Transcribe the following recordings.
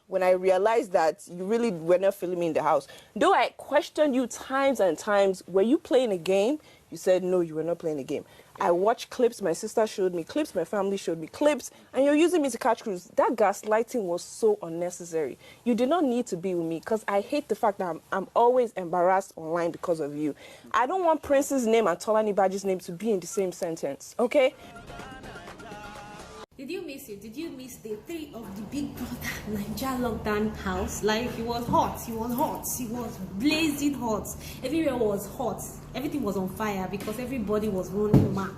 when I realized that you really were not feeling me in the house. Though I questioned you times and times, were you playing a game? You said, no, you were not playing a game. I watched clips, my sister showed me clips, my family showed me clips, and you're using me to catch crews. That gaslighting was so unnecessary. You did not need to be with me because I hate the fact that I'm always embarrassed online because of you. I don't want Prince's name and Tolani Baj's name to be in the same sentence, okay? Did you miss it? Did you miss Day 3 of the Big Brother Bbnaija lockdown house? Like, it was hot, it was blazing hot. Everywhere was hot. Everything was on fire because everybody was running mad.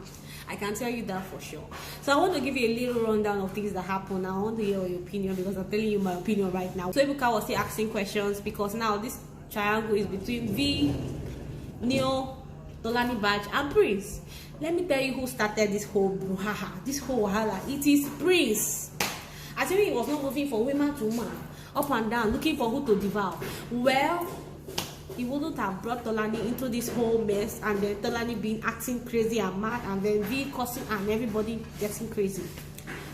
I can tell you that for sure. So I want to give you a little rundown of things that happened. I want to hear your opinion because I'm telling you my opinion right now. So Ebuka was still asking questions because now this triangle is between V, Neo, Tolani Baj, and Prince. Let me tell you who started this whole brouhaha, this whole wahala. It is Prince. Actually, he was not moving from woman to woman, up and down, looking for who to devour. Well, he wouldn't have brought Tolani into this whole mess, and then Tolani being acting crazy and mad, and then V cussing and everybody getting crazy.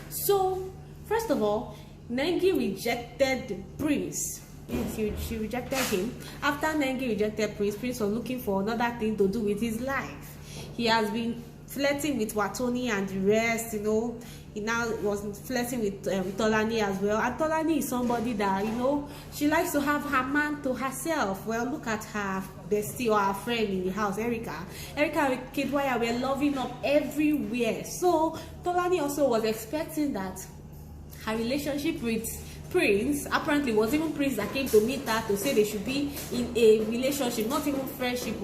So, first of all, Nengi rejected Prince. Yes, she rejected him. After Nengi rejected Prince, Prince was looking for another thing to do with his life. He has been flirting with Wathoni and the rest, you know. He now was flirting with Tolani as well. And Tolani is somebody that, you know, she likes to have her man to herself. Well, look at her bestie or her friend in the house, Erica. Erica and Kidwaya were loving up everywhere. So Tolani also was expecting that her relationship with Prince, apparently was even Prince that came to meet her to say they should be in a relationship, not even friendship.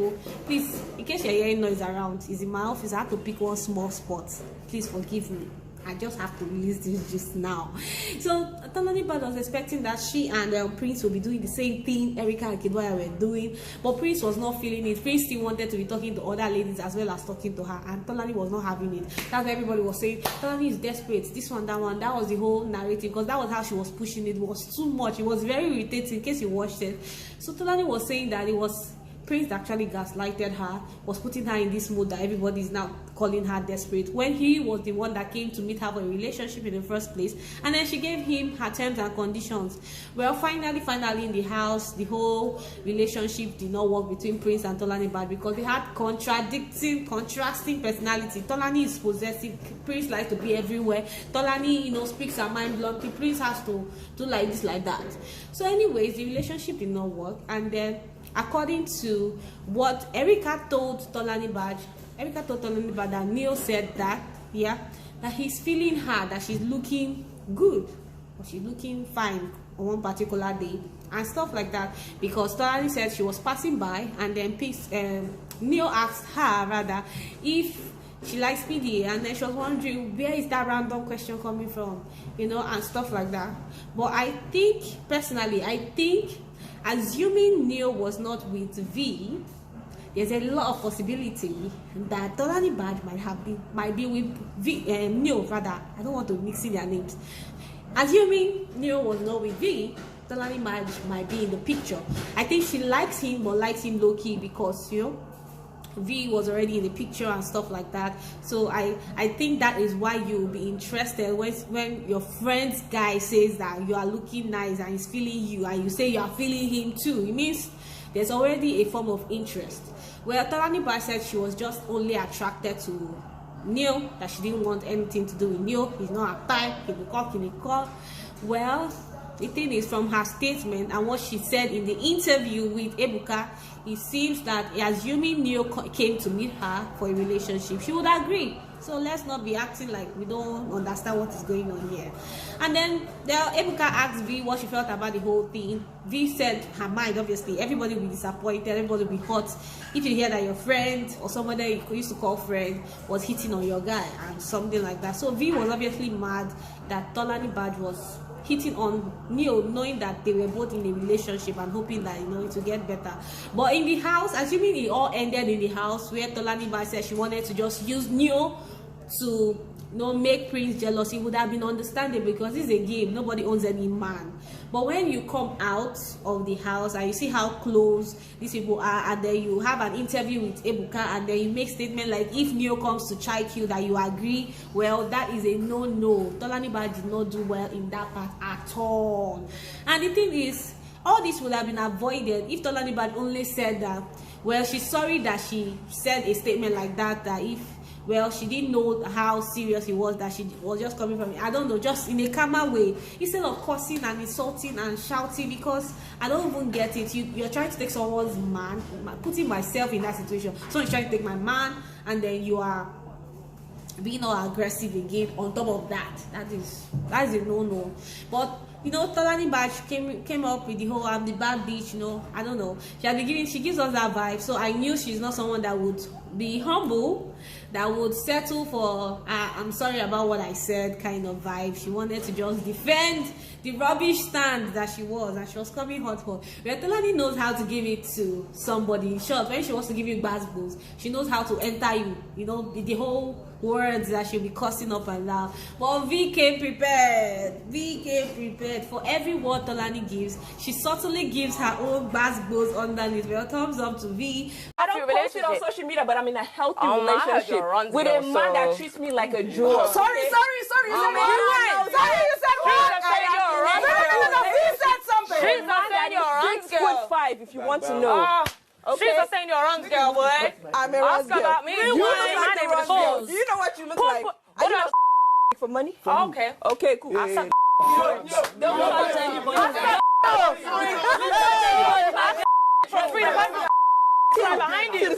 Please, in case you're hearing noise around, it's in my office. I have to pick one small spot. Please forgive me. I just have to release this just now. So Tolani Baj was expecting that she and Prince will be doing the same thing Erica and Kidwaya were doing, but Prince was not feeling it. Prince still wanted to be talking to other ladies as well as talking to her, and Tolani was not having it. That's why everybody was saying Tolani is desperate, this one, that one. That was the whole narrative because that was how she was pushing it. It was too much. It was very irritating in case you watched it. So Tolani was saying that it was Prince actually gaslighted her, was putting her in this mood that everybody is now calling her desperate, when he was the one that came to meet her for a relationship in the first place, and then she gave him her terms and conditions. Well, finally in the house, the whole relationship did not work between Prince and Tolani Baj because they had contrasting personality. Tolani is possessive, Prince likes to be everywhere. Tolani, you know, speaks her mind bluntly. Prince has to do like this, like that. So anyways, the relationship did not work, and then according to what Erica told Tolani Baj, that Neil said that, yeah, that he's feeling her, that she's looking good, or she's looking fine on one particular day, and stuff like that. Because Tolani said she was passing by, and then Neil asked her, rather, if she likes PDA, and then she was wondering where is that random question coming from, you know, and stuff like that. But I think, personally, assuming Neil was not with V, there's a lot of possibility that Tolani Baj might be with Neil, rather. I don't want to mix in their names. Assuming Neil was not with V, Tolani Baj might be in the picture. I think she likes him, but likes him low-key because, you know, V was already in the picture and stuff like that. So I think that is why you'll be interested when your friend's guy says that you are looking nice and he's feeling you, and you say you are feeling him too. It means there's already a form of interest. Well, Tolani Baj said she was just only attracted to Neil, that she didn't want anything to do with Neil. He's not her type. He will call. Well, the thing is, from her statement and what she said in the interview with Ebuka, it seems that assuming Neil came to meet her for a relationship, she would agree. So let's not be acting like we don't understand what is going on here. And then Ebuka asked V what she felt about the whole thing. V said her mind, obviously. Everybody will be disappointed, everybody will be hurt if you hear that your friend or somebody you used to call friend was hitting on your guy and something like that. So V was obviously mad that Tolani Baj was hitting on Neil, knowing that they were both in a relationship and hoping that, you know, it will get better. But in the house, assuming it all ended in the house where Tolani Baj said she wanted to just use Neil to make Prince jealous, it would have been understandable because it's a game. Nobody owns any man. But when you come out of the house and you see how close these people are, and then you have an interview with Ebuka, and then you make statement like, if Neo comes to chike you, that you agree, well, that is a no-no. Tolani Baj did not do well in that part at all. And the thing is, all this would have been avoided if Tolani Baj only said that, well, she's sorry that she said a statement like that, that if, well, she didn't know how serious it was, that she was just coming from, I don't know, just in a calmer way, instead of cursing and insulting and shouting, because I don't even get it. You're trying to take someone's man, putting myself in that situation. Someone's trying to take my man, and then you are being all aggressive again on top of that. That's a no-no. But you know, Tolani Baj came up with the whole I'm the bad bitch, you know. I don't know. She gives us that vibe. So I knew she's not someone that would be humble, that would settle for I'm sorry about what I said kind of vibe. She wanted to just defend the rubbish stand that she was, and she was coming hot for. Where Tolani knows how to give it to somebody. In short, when she wants to give you bad bulls, she knows how to enter you. You know, the whole words that she'll be cussing up and down. But V came prepared. For every word Tolani gives, she subtly gives her own basketballs underneath. Well, thumbs up to V. I don't post it on social media, but I'm in a healthy relationship with a man that treats me like a jewel. Sorry. You said something. She's not saying you're wrong, girl. 5 if you want to know. Okay. She's not saying you're wrong, girl, boy. I'm a wrong girl. About me. You look like the wrong girl. You know what you look like? Are you for money? Okay. Okay, cool. Don't touch anybody. Behind you.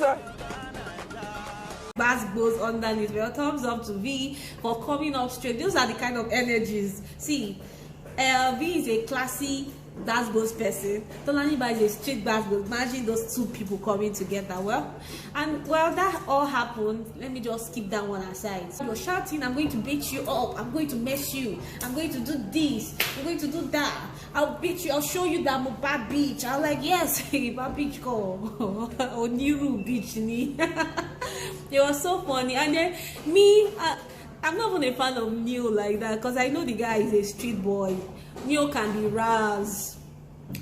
Basketballs underneath. Well, thumbs up to V for coming up straight. Those are the kind of energies. See, V is a classy basketball person. Tolani Baj is a street basketball. Imagine those two people coming together. Well, that all happened. Let me just keep that one aside. So you're shouting, I'm going to beat you up, I'm going to mess you, I'm going to do this, I'm going to do that, I'll beat you, I'll show you that I'm a bad bitch. I'm like, yes, bad bitch go. Oniru bitch ni. It was so funny. And then me, I'm not even a fan of Neo like that, because I know the guy is a street boy. Neo can be Raz.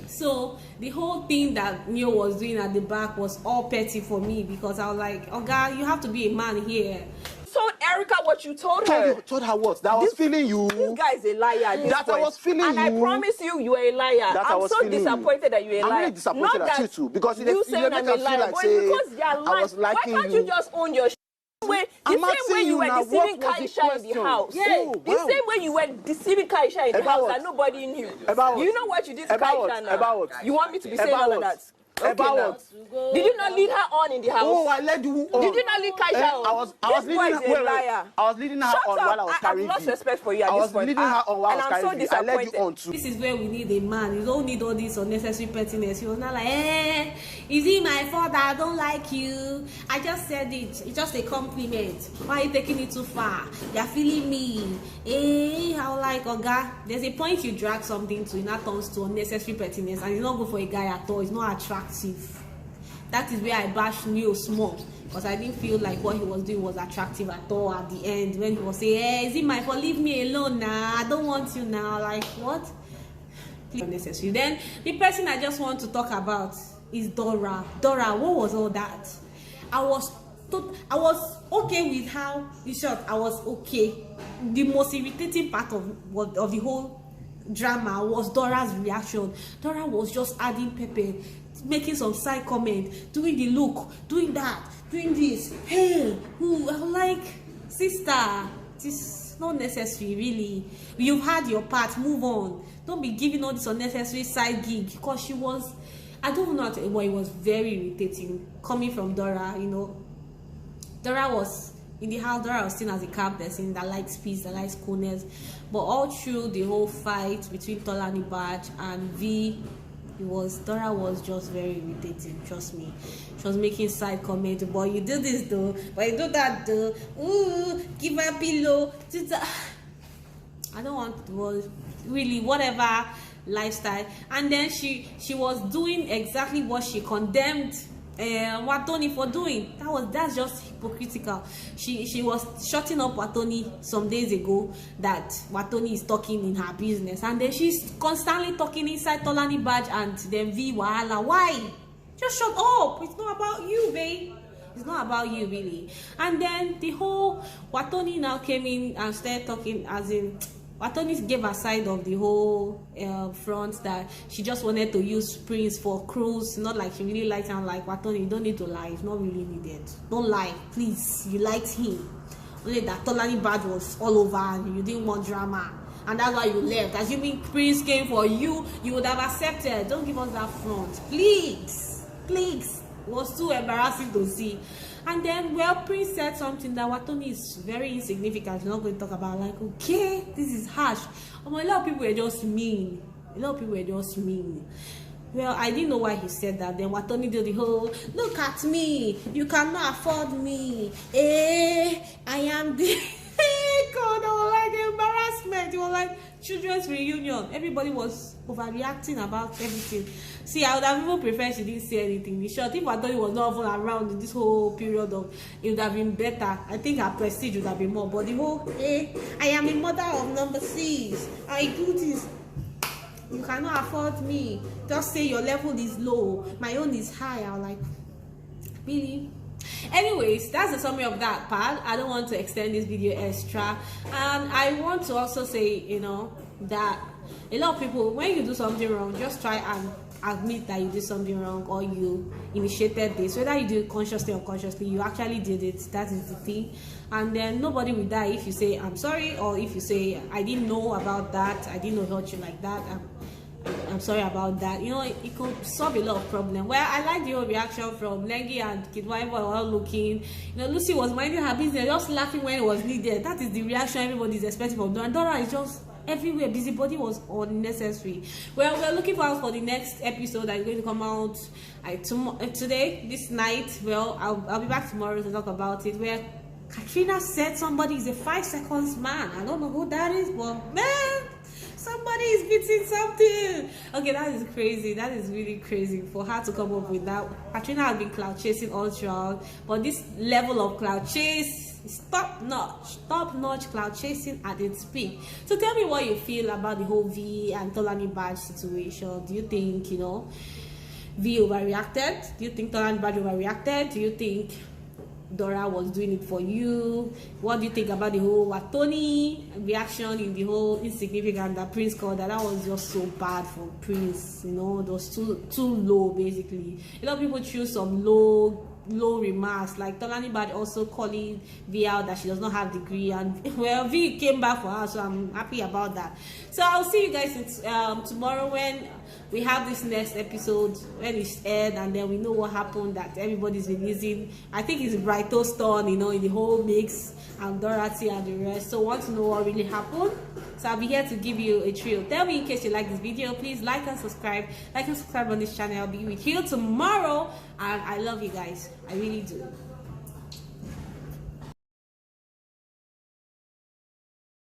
So the whole thing that Neo was doing at the back was all petty for me, because I was like, oh God, you have to be a man here. Told Erica what you told her. Told her what? That I was feeling you. This guy is a liar at this that point. I was feeling and you. And I promise you are a liar. That I'm so disappointed that you're a liar. I'm really disappointed at you too, because you saying I'm a liar, like, but say, because you're lying. Why can't you just own your the same way you were deceiving Kaisha in the house. Yeah. The same way you were deceiving Kaisha in the house that nobody knew. You know what you did to Kaisha now? You want me to be saying all of that? Okay, did you not lead her on in the house? Oh, I led you on. Did you not lead Kaisha on? I was leading her. I was leading her on while I was carrying you. I've lost respect for you at this point. I was leading her on while I was carrying you. I led you on too. This is where we need a man. You don't need all this unnecessary pettiness. He was not like, is it my fault that I don't like you? I just said it. It's just a compliment. Why are you taking it too far? You're feeling me. How like, oh God, there's a point you drag something to, it now turns to unnecessary pettiness, and it's not good for a guy at all. It's not attractive. That is where I bashed Neo small, because I didn't feel like what he was doing was attractive at all at the end, when he was saying, is it my fault? Leave me alone now. I don't want you now. Like, what? Unnecessary. Then the person I just want to talk about is Dora. Dora, what was all that? I was okay with how, in short, I was okay. The most irritating part of the whole drama was Dora's reaction. Dora was just adding pepper, making some side comment, doing the look, doing that, doing this. Hey, I'm like, sister, it's not necessary, really. You've had your part, move on. Don't be giving all this unnecessary side gig, because she was, I don't know, but it was very irritating coming from Dora. You know, Dora was in the house. Dora was seen as a calm person that likes peace, that likes coolness. But all through the whole fight between Tolani Baj and V, Dora was just very irritating. Trust me, she was making side comments. Boy, you do this though, but you do that though. Ooh, give her a pillow. I don't want to, really, whatever lifestyle. And then she was doing exactly what she condemned Wathoni for doing. That's just hypocritical. She was shutting up Wathoni some days ago that Wathoni is talking in her business, and then she's constantly talking inside Tolani Baj and then V Wahala. Why? Just shut up. It's not about you, babe. It's not about you, really. And then the whole Wathoni now came in and started talking, as in Wathoni gave her side of the whole front, that she just wanted to use Prince for cruise, not like she really liked him. Like, Wathoni, you don't need to lie. It's not really needed. Don't lie, please. You liked him. Only that Tolani Baj was all over and you didn't want drama. And that's why you left. Assuming Prince came for you, you would have accepted. Don't give us that front. Please. Please. It was too embarrassing to see. And then, well, Prince said something that Wathoni is very insignificant. We're not going to talk about, like, okay, this is harsh. A lot of people were just mean. A lot of people were just mean. Well, I didn't know why he said that. Then Wathoni did the whole, look at me, you cannot afford me. I am the... God, I was like embarrassment. It was like children's reunion. Everybody was overreacting about everything. See, I would have even preferred she didn't say anything. In short, if Wathoni was not even around in this whole period of, it would have been better. I think her prestige would have been more. But the whole, I am a mother of number 6. I do this. You cannot afford me. Just say your level is low. My own is high. I was like, really? Anyways, that's the summary of that part. I don't want to extend this video extra, and I want to also say, you know, that a lot of people, when you do something wrong, just try and admit that you did something wrong, or you initiated this, whether you do it consciously or unconsciously, you actually did it. That is the thing. And then nobody will die if you say I'm sorry, or if you say I didn't know about that, I didn't know hurt you like that, I'm sorry about that. You know, it could solve a lot of problems. Well, I like the whole reaction from Lengi and Kid Wife were all looking. You know, Lucy was minding her business, just laughing when it was needed. That is the reaction everybody is expecting from Dora. Dora is just everywhere. Busybody was unnecessary. Well, we're looking forward for the next episode that is going to come out today, this night. Well, I'll be back tomorrow to talk about it. Where Katrina said somebody is a 5 seconds man. I don't know who that is, but man, somebody is beating something. Okay, that is crazy. That is really crazy for her to come up with that. Katrina has been cloud chasing all throughout, but this level of cloud chase is top notch cloud chasing at its peak. So tell me what you feel about the whole V and Tolani Baj situation. Do you think, you know, V overreacted? Do you think Tolani Baj overreacted? Do you think Dora was doing it for you? What do you think about the whole Wathoni reaction in the whole insignificant that Prince called that? That was just so bad for Prince, you know. It was too low, basically. A lot of people choose some low remarks, like Tolani Baj also calling V out that she does not have degree, and well, V came back for her, so I'm happy about that. So I'll see you guys tomorrow when we have this next episode, when it's aired, and then we know what happened, that everybody's releasing. I think it's Brighto's turn, you know, in the whole mix, and Dorothy and the rest. So want to know what really happened, so I'll be here to give you a trail. Tell me in case you like this video. Please like and subscribe on this channel. I'll be with you tomorrow, and I love you guys. I really do.